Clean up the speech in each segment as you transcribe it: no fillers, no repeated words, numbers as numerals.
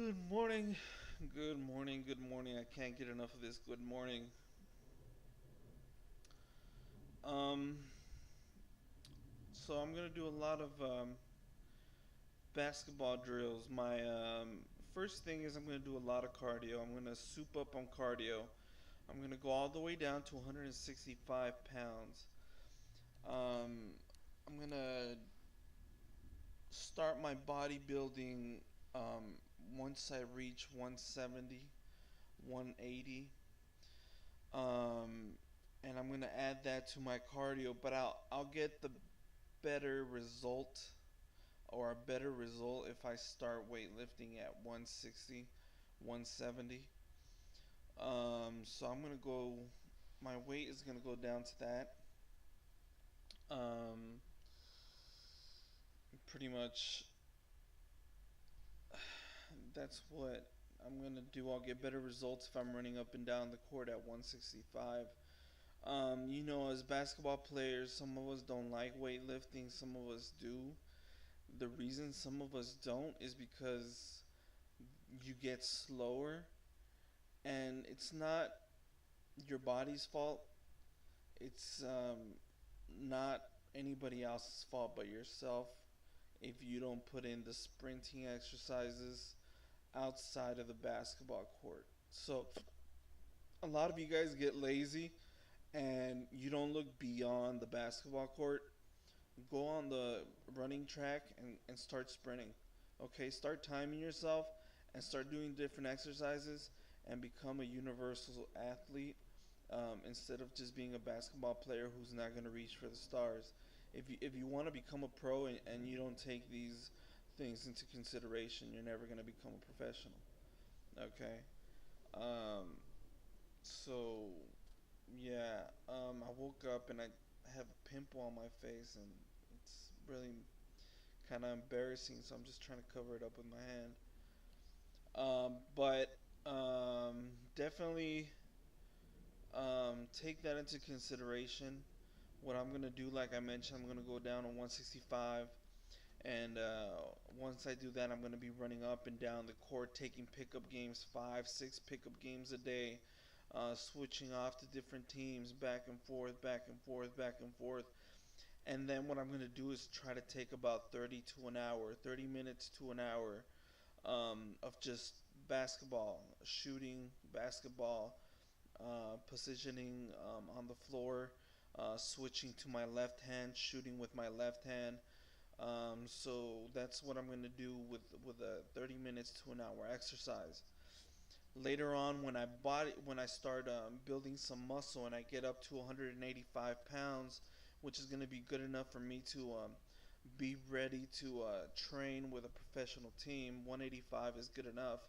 Good morning. Good morning. Good morning. I can't get enough of this. Good morning. Um, so I'm gonna do a lot of basketball drills. My first thing is I'm gonna do a lot of cardio. I'm gonna soup up on cardio. I'm gonna go all the way down to 165 pounds. Um, I'm gonna start my bodybuilding um, once I reach 170, 180. Um, and I'm gonna add that to my cardio, but I'll get the better result or a better result if I start weightlifting at 160, 170. So I'm gonna go. My weight is gonna go down to that. Um, Pretty much. That's what I'm gonna do. I'll get better results if I'm running up and down the court at 165. As basketball players, some of us don't like weightlifting, some of us do. The reason some of us don't is because you get slower, and it's not your body's fault. It's not anybody else's fault but yourself if you don't put in the sprinting exercises outside of the basketball court. So, a lot of you guys get lazy and you don't look beyond the basketball court. Go on the running track and start sprinting. Okay, start timing yourself and start doing different exercises and become a universal athlete instead of just being a basketball player who's not going to reach for the stars. If you want to become a pro and you don't take these things into consideration, you're never going to become a professional. Okay. Um, so yeah, I woke up and I have a pimple on my face and it's really kind of embarrassing. So I'm just trying to cover it up with my hand. But definitely take that into consideration. What I'm gonna do, like I mentioned, I'm gonna go down on 165, and once I do that, I'm gonna be running up and down the court, taking pickup games, 5, 6 pickup games a day, switching off to different teams, back and forth, back and forth, back and forth. And then what I'm gonna do is try to take about 30 to an hour, 30 minutes to an hour of just basketball, shooting, basketball, positioning on the floor, switching to my left hand, shooting with my left hand. So that's what I'm going to do with a 30 minutes to an hour exercise. Later on, when I start building some muscle and I get up to 185 pounds, which is going to be good enough for me to be ready to train with a professional team. 185 is good enough,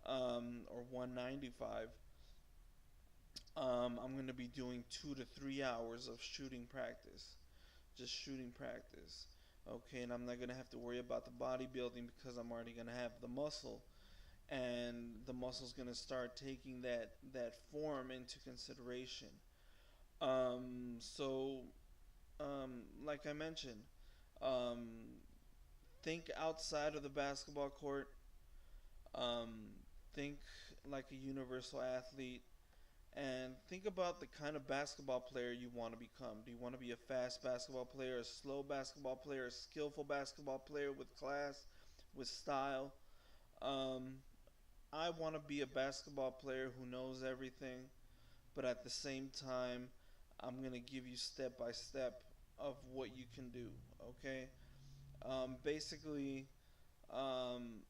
or 195. I'm going to be doing 2 to 3 hours of shooting practice, just shooting practice. Okay, and I'm not going to have to worry about the bodybuilding because I'm already going to have the muscle, and the muscle's going to start taking that form into consideration. So, like I mentioned, um, think outside of the basketball court. Um, think like a universal athlete and think about the kind of basketball player you want to become. Do you want to be a fast basketball player, a slow basketball player, a skillful basketball player with class, with style? Um, I want to be a basketball player who knows everything, but at the same time, I'm going to give you step by step of what you can do. Okay? Basically, um,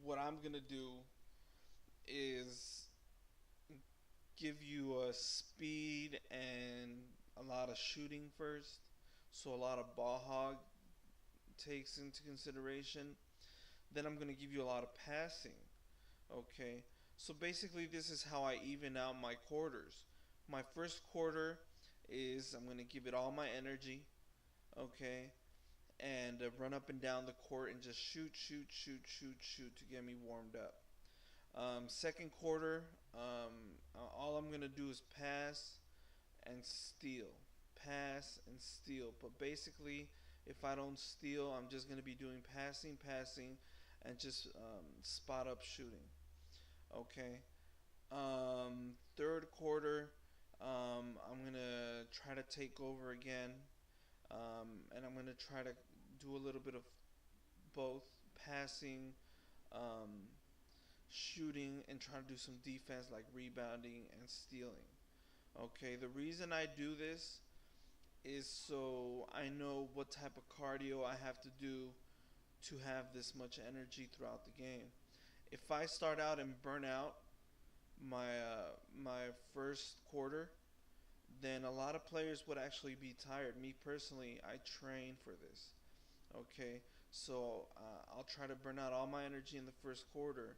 what I'm going to do is give you a speed and a lot of shooting first. So a lot of ball hog takes into consideration. Then I'm going to give you a lot of passing. Okay. So basically this is how I even out my quarters. My first quarter is I'm going to give it all my energy. Okay. And run up and down the court and just shoot, shoot, shoot, shoot, shoot to get me warmed up. Second quarter, all I'm gonna do is pass and steal, pass and steal. But basically, if I don't steal, I'm just gonna be doing passing, passing, and just spot up shooting. Okay. Third quarter, I'm gonna try to take over again, and I'm gonna try to do a little bit of both passing, um, shooting, and try to do some defense like rebounding and stealing. Okay, the reason I do this is so I know what type of cardio I have to do to have this much energy throughout the game. If I start out and burn out my first quarter, then a lot of players would actually be tired. Me personally, I train for this. Okay, so I'll try to burn out all my energy in the first quarter,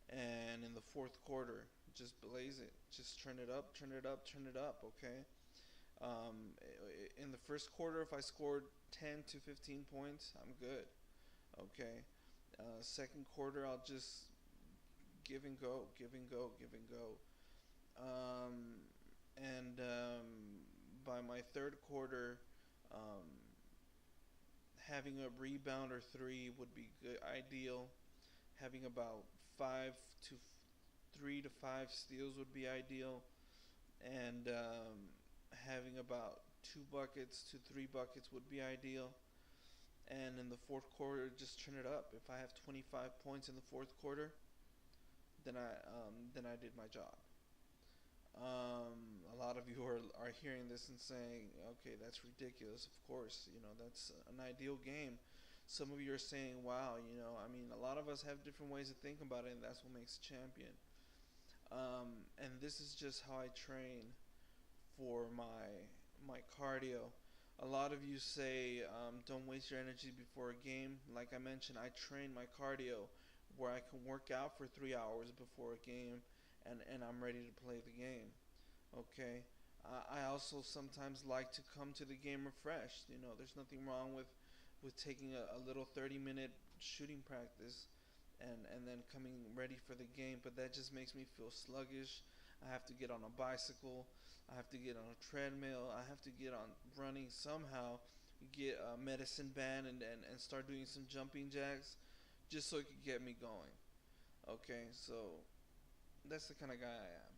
and in the fourth quarter, just blaze it. Just turn it up, turn it up, turn it up. Okay. In the first quarter, if I scored 10 to 15 points, I'm good. Okay. Second quarter, I'll just give and go, give and go, give and go. And by my third quarter, um, having a rebound or three would be good, ideal. Having about five to 3 to 5 steals would be ideal, and having about 2 buckets to 3 buckets would be ideal. And in the fourth quarter, just turn it up. If I have 25 points in the fourth quarter, then I did my job. A lot of you are hearing this and saying, okay, that's ridiculous. Of course, that's an ideal game. Some of you are saying, wow, I mean, a lot of us have different ways of thinking about it, and that's what makes a champion. And this is just how I train for my cardio. A lot of you say, don't waste your energy before a game. Like I mentioned, I train my cardio where I can work out for 3 hours before a game, and I'm ready to play the game. Okay. I also sometimes like to come to the game refreshed. There's nothing wrong with taking a little 30-minute shooting practice and then coming ready for the game, but that just makes me feel sluggish. I have to get on a bicycle. I have to get on a treadmill. I have to get on running somehow, get a medicine band and start doing some jumping jacks just so it could get me going. Okay, so that's the kind of guy I am.